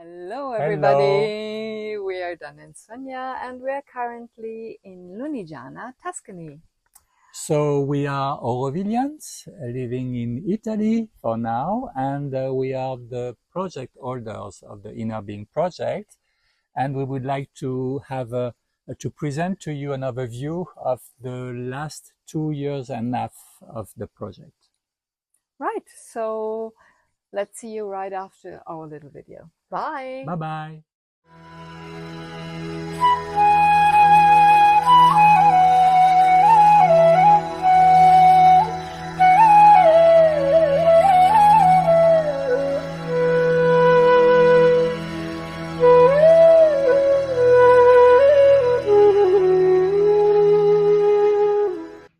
Hello Hello. everybody, we are Dan and Svenja and we are currently in Lunigiana, Tuscany. So we are Aurovillians living in Italy for now, and we are the project holders of the InnerBeing Project, and we would like to have to present to you an overview of the last 2 years and a half of the project. Right, so let's see you right after our little video. Bye! Bye-bye.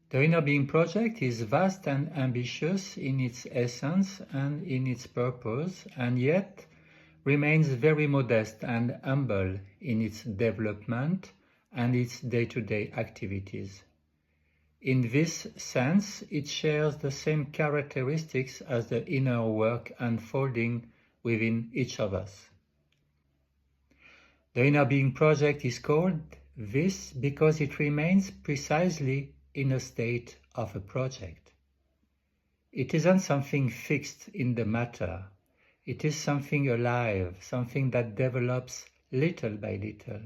The InnerBeing Project is vast and ambitious in its essence and in its purpose, and yet remains very modest and humble in its development and its day-to-day activities. In this sense, it shares the same characteristics as the inner work unfolding within each of us. The InnerBeing Project is called this because it remains precisely in a state of a project. It isn't something fixed in the matter. It is something alive, something that develops little by little.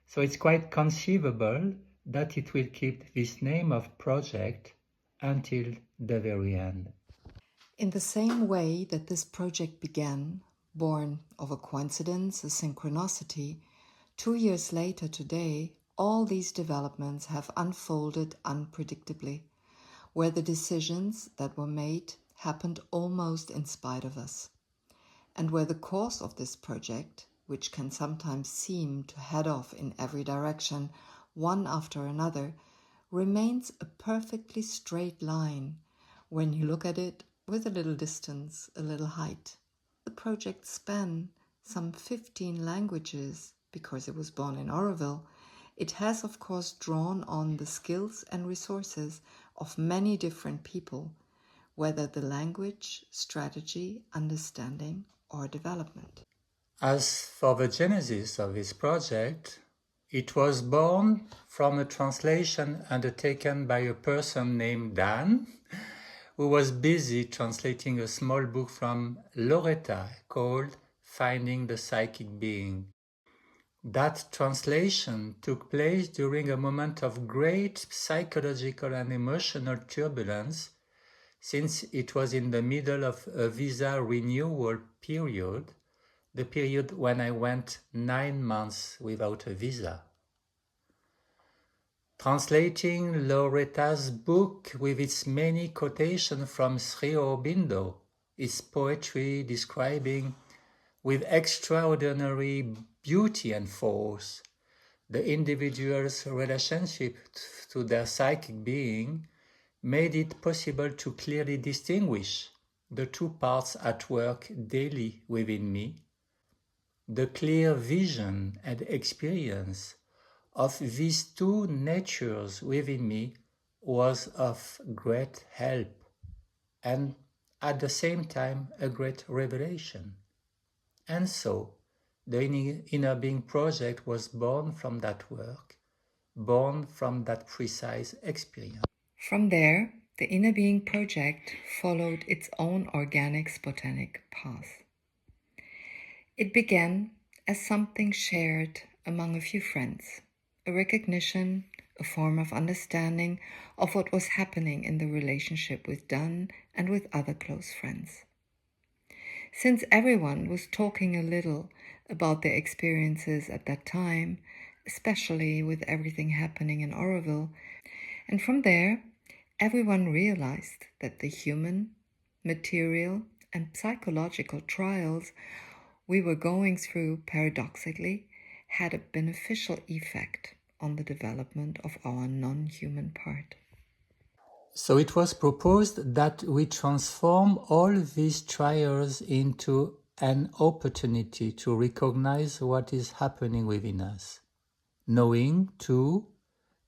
So it's quite conceivable that it will keep this name of project until the very end. In the same way that this project began, born of a coincidence, a synchronicity, 2 years later today, all these developments have unfolded unpredictably, where the decisions that were made happened almost in spite of us, and where the course of this project, which can sometimes seem to head off in every direction, one after another, remains a perfectly straight line when you look at it with a little distance, a little height. The project spans some 15 languages because it was born in Auroville. It has, of course, drawn on the skills and resources of many different people, whether the language, strategy, understanding, or development. As for the genesis of this project, it was born from a translation undertaken by a person named Dan, who was busy translating a small book from Loretta called Finding the Psychic Being. That translation took place during a moment of great psychological and emotional turbulence, since it was in the middle of a visa renewal period, the period when I went 9 months without a visa. Translating Loretta's book with its many quotations from Sri Aurobindo, its poetry describing with extraordinary beauty and force the individual's relationship to their psychic being, made it possible to clearly distinguish the two parts at work daily within me. The clear vision and experience of these two natures within me was of great help and at the same time a great revelation. And so, the InnerBeing Project was born from that work, born from that precise experience. From there, the InnerBeing Project followed its own organic botanic path. It began as something shared among a few friends, a recognition, a form of understanding of what was happening in the relationship with Dan and with other close friends. Since everyone was talking a little about their experiences at that time, especially with everything happening in Auroville, and from there, everyone realized that the human, material, and psychological trials we were going through paradoxically had a beneficial effect on the development of our non-human part. So it was proposed that we transform all these trials into an opportunity to recognize what is happening within us, knowing too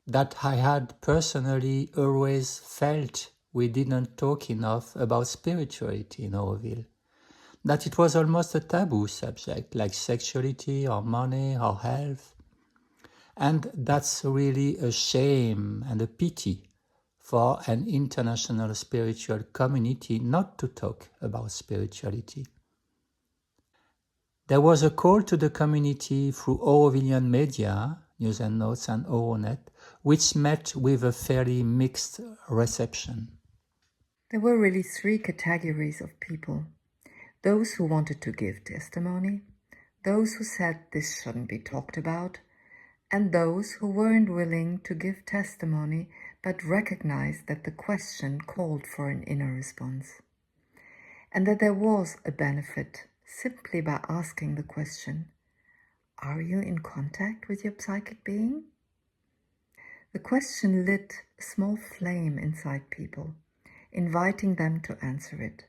that I had personally always felt we didn't talk enough about spirituality in Auroville, that it was almost a taboo subject, like sexuality or money or health. And that's really a shame and a pity for an international spiritual community not to talk about spirituality. There was a call to the community through Aurovillian media, News and Notes and Euronet, which met with a fairly mixed reception. There were really three categories of people. Those who wanted to give testimony, those who said this shouldn't be talked about, and those who weren't willing to give testimony but recognized that the question called for an inner response, and that there was a benefit simply by asking the question, are you in contact with your psychic being? The question lit a small flame inside people, inviting them to answer it.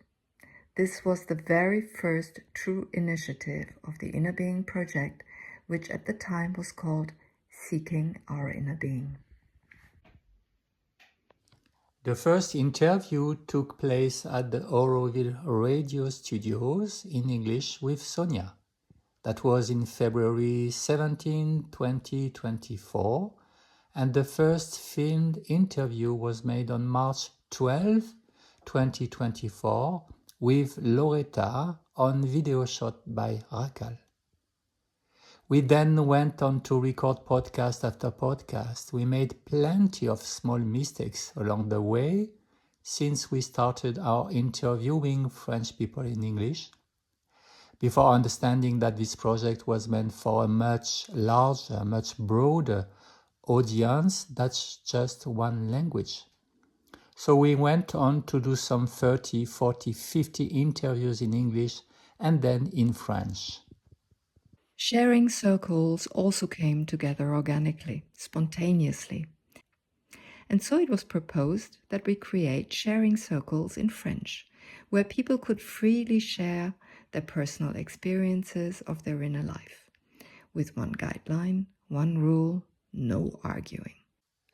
This was the very first true initiative of the InnerBeing Project, which at the time was called Seeking Our Inner Being. The first interview took place at the Auroville radio studios in English with Svenja. That was in February 17, 2024, and the first filmed interview was made on March 12, 2024, with Loretta on video shot by Rakal. We then went on to record podcast after podcast. We made plenty of small mistakes along the way since we started our interviewing French people in English, before understanding that this project was meant for a much larger, much broader audience that's just one language. So we went on to do some 30, 40, 50 interviews in English and then in French. Sharing circles also came together organically, spontaneously. And so it was proposed that we create sharing circles in French, where people could freely share their personal experiences of their inner life, with one guideline, one rule, no arguing.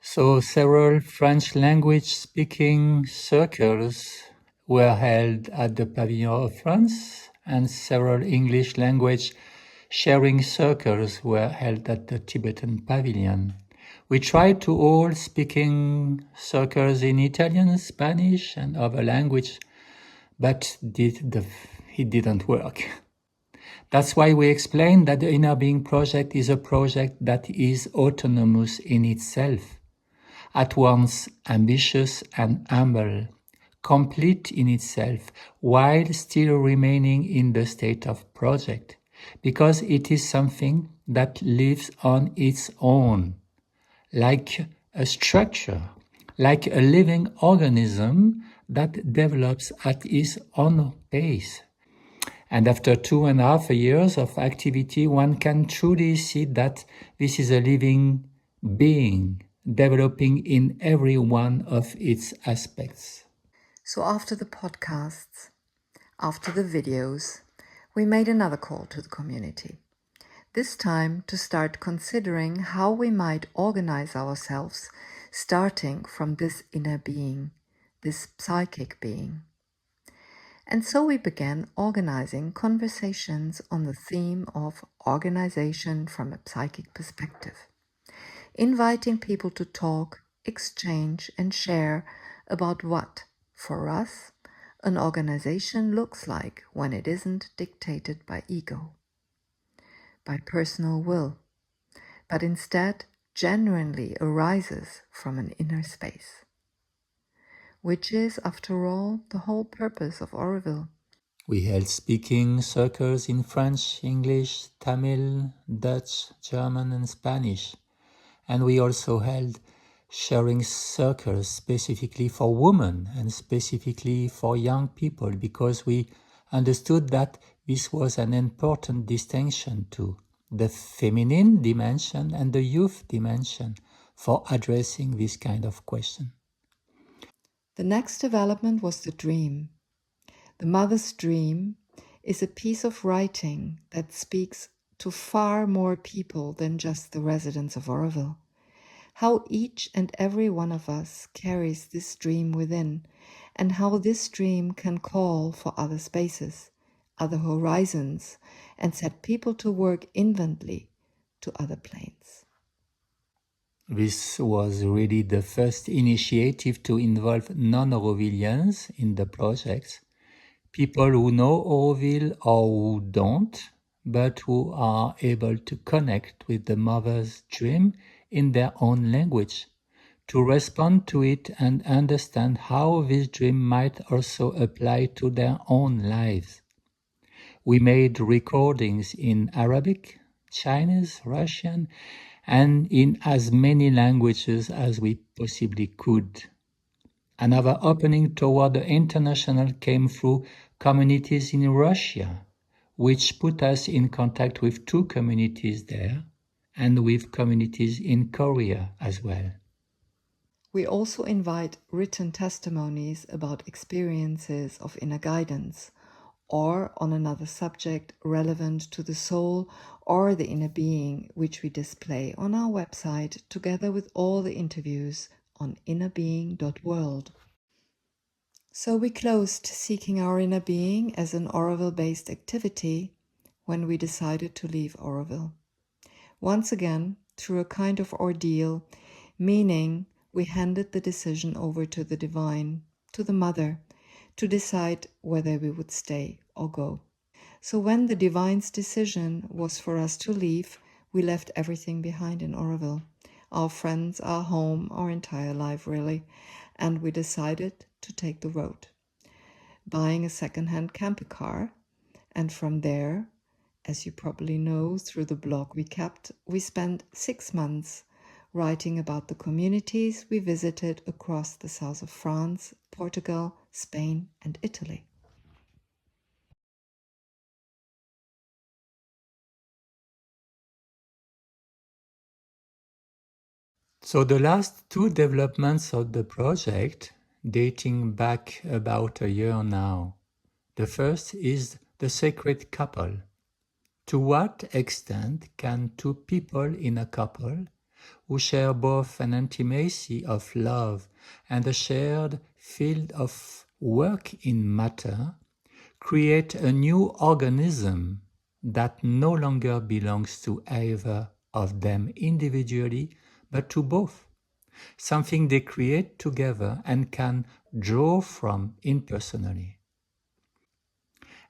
So several French language speaking circles were held at the Pavilion of France, and several English language sharing circles were held at the Tibetan Pavilion. We tried to hold speaking circles in Italian, Spanish, and other languages, but it didn't work. That's why we explained that the InnerBeing Project is a project that is autonomous in itself, at once ambitious and humble, complete in itself, while still remaining in the state of project, because it is something that lives on its own, like a structure, like a living organism that develops at its own pace. And after 2.5 years of activity, one can truly see that this is a living being, developing in every one of its aspects. So after the podcasts, after the videos, we made another call to the community. This time to start considering how we might organize ourselves, starting from this inner being, this psychic being. And so we began organizing conversations on the theme of organization from a psychic perspective, inviting people to talk, exchange, and share about what, for us, an organization looks like when it isn't dictated by ego, by personal will, but instead genuinely arises from an inner space, which is, after all, the whole purpose of Auroville. We held speaking circles in French, English, Tamil, Dutch, German, and Spanish. And we also held sharing circles specifically for women and specifically for young people, because we understood that this was an important distinction too, the feminine dimension and the youth dimension, for addressing this kind of question. The next development was the dream. The Mother's Dream is a piece of writing that speaks to far more people than just the residents of Auroville. How each and every one of us carries this dream within, and how this dream can call for other spaces, other horizons, and set people to work inwardly to other planes. This was really the first initiative to involve non-Aurovillians in the project. People who know Auroville or who don't, but who are able to connect with the mother's dream in their own language, to respond to it and understand how this dream might also apply to their own lives. We made recordings in Arabic, Chinese, Russian, and in as many languages as we possibly could. Another opening toward the international came through communities in Russia, which put us in contact with 2 communities there and with communities in Korea as well. We also invite written testimonies about experiences of inner guidance or on another subject relevant to the soul or the inner being, which we display on our website together with all the interviews on innerbeing.world. So we closed Seeking Our Inner Being as an Auroville-based activity when we decided to leave Auroville. Once again, through a kind of ordeal, meaning we handed the decision over to the divine, to the mother, to decide whether we would stay or go. So when the divine's decision was for us to leave, we left everything behind in Auroville. Our friends, our home, our entire life really, and we decided to take the road, buying a second-hand camper car, and from there, as you probably know through the blog we kept, we spent 6 months writing about the communities we visited across the south of France, Portugal, Spain, and Italy. So the last 2 developments of the project, dating back about a year now. The first is the sacred couple. To what extent can 2 people in a couple who share both an intimacy of love and a shared field of work in matter create a new organism that no longer belongs to either of them individually, but to both, something they create together and can draw from impersonally.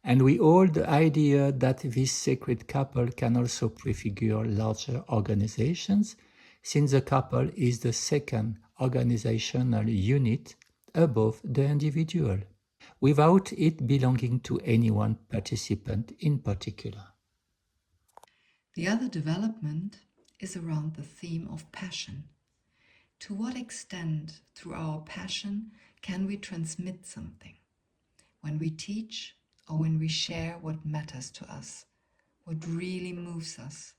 And we hold the idea that this sacred couple can also prefigure larger organizations, since the couple is the second organizational unit above the individual, without it belonging to any one participant in particular. The other development is around the theme of passion. To what extent, through our passion, can we transmit something? When we teach or when we share what matters to us, what really moves us?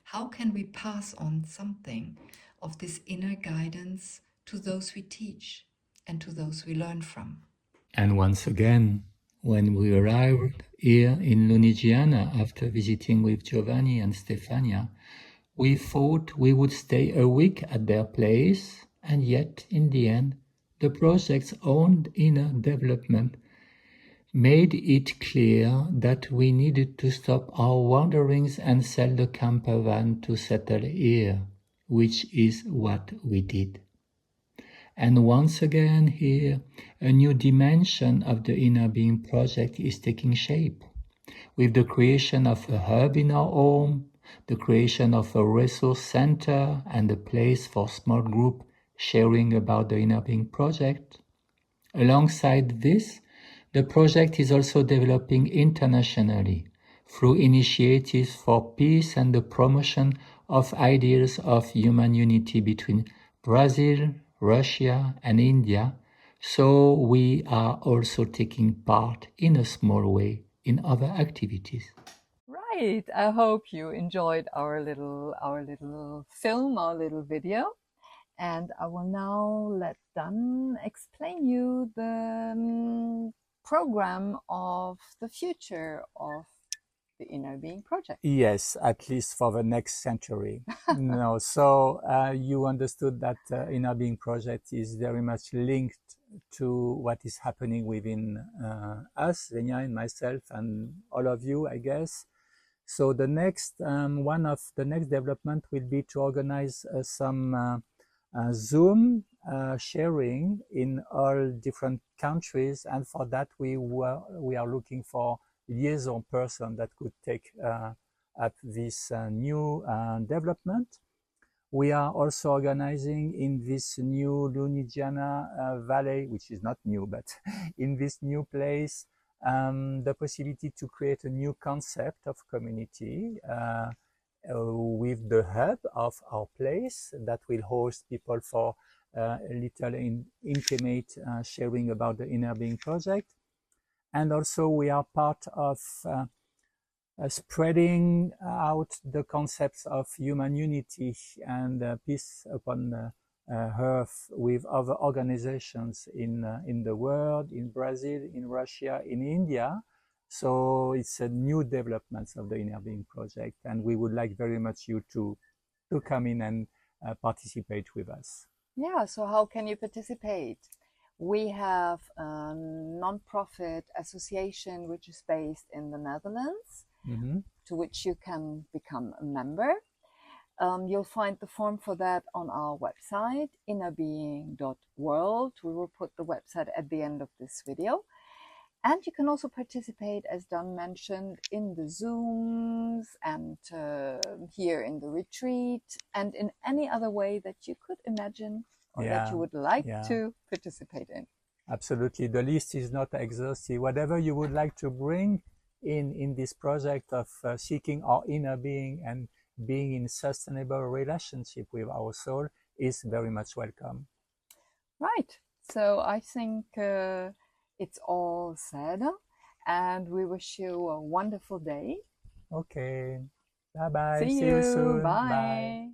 How can we pass on something of this inner guidance to those we teach and to those we learn from? And once again, when we arrived here in Lunigiana after visiting with Giovanni and Stefania, we thought we would stay a week at their place, and yet, in the end, the project's own inner development made it clear that we needed to stop our wanderings and sell the camper van to settle here, which is what we did. And once again here, a new dimension of the InnerBeing Project is taking shape, with the creation of a hub in our home, the creation of a resource center and a place for small group sharing about the InnerBeing Project. Alongside this, the project is also developing internationally through initiatives for peace and the promotion of ideals of human unity between Brazil, Russia, and India, so we are also taking part in a small way in other activities. Right. I hope you enjoyed our little film, our little video. And I will now let Dan explain you the program of the future of the InnerBeing Project. Yes, at least for the next century. No, so you understood that InnerBeing Project is very much linked to what is happening within us, Svenja and myself, and all of you, I guess. So the next one of the next development will be to organize some Zoom sharing in all different countries, and for that we are looking for liaison person that could take up this new development. We are also organizing in this new Lunigiana valley, which is not new, but in this new place, the possibility to create a new concept of community with the hub of our place that will host people for a little intimate sharing about the InnerBeing Project. And also we are part of spreading out the concepts of human unity and peace upon earth with other organizations in the world, in Brazil, in Russia, in India. So it's a new development of the InnerBeing Project, and we would like very much you to come in and participate with us. Yeah, so how can you participate? We have a non-profit association which is based in the Netherlands, to which you can become a member. You'll find the form for that on our website, innerbeing.world. We will put the website at the end of this video. And you can also participate, as Dan mentioned, in the Zooms and here in the retreat and in any other way that you could imagine or that you would like to participate in. Absolutely. The list is not exhaustive. Whatever you would like to bring in this project of seeking our inner being and being in sustainable relationship with our soul is very much welcome. Right. So I think it's all said, and we wish you a wonderful day. Okay. Bye-bye. See you you soon. Bye. Bye.